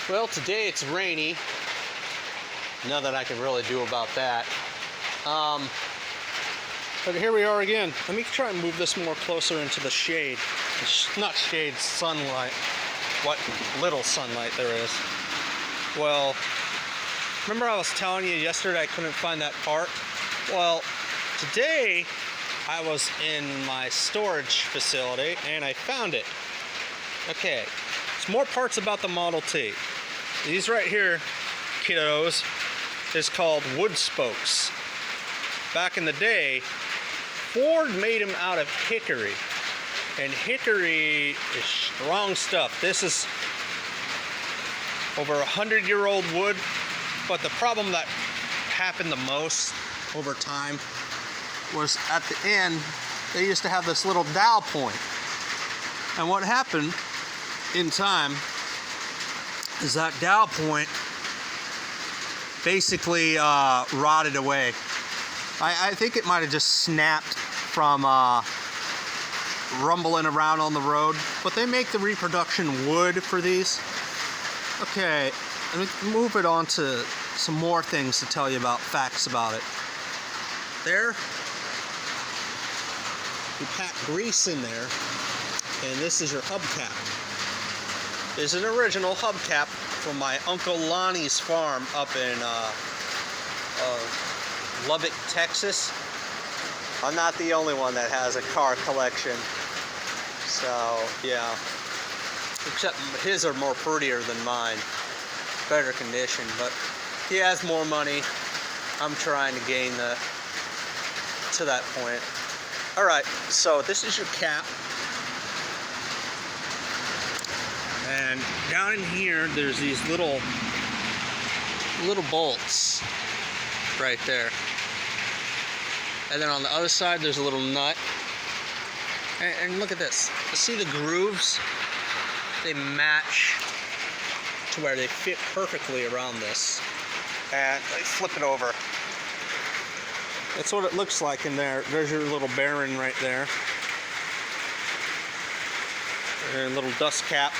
Well, today it's rainy. Nothing I can really do about that. But here we are again. Let me try and move this more closer into the shade. Not shade, sunlight. What little sunlight there is. Well, remember I was telling you yesterday I couldn't find that part? Well, today I was in my storage facility and I found it. Okay, some more parts about the Model T. These right here, kiddos, is called wood spokes. Back in the day, Ford made them out of hickory. And hickory is strong stuff. This is over 100-year-old wood, but the problem that happened the most over time was at the end, they used to have this little dowel point. And what happened in time is that dowel point basically rotted away. I think it might have just snapped from rumbling around on the road, but they make the reproduction wood for these. Okay, let me move it on to some more things to tell you about, facts about it. There, you pack grease in there, and this is your hubcap. This is an original hubcap from my Uncle Lonnie's farm up in Lubbock, Texas. I'm not the only one that has a car collection. So, yeah. Except his are more prettier than mine. Better condition, but he has more money. I'm trying to gain to that point. Alright, so this is your cap. And down in here, there's these little bolts right there. And then on the other side, there's a little nut. And look at this. See the grooves? They match to where they fit perfectly around this. And I flip it over. That's what it looks like in there. There's your little bearing right there. And a little dust cap.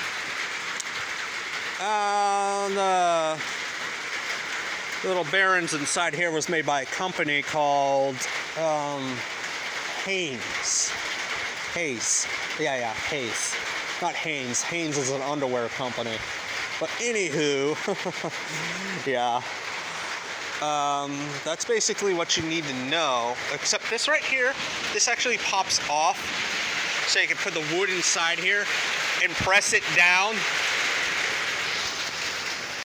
The little bearings inside here was made by a company called Haynes. Hayes. Not Haynes. Haynes is an underwear company. But anywho, yeah. That's basically what you need to know. Except this right here, this actually pops off. So you can put the wood inside here and press it down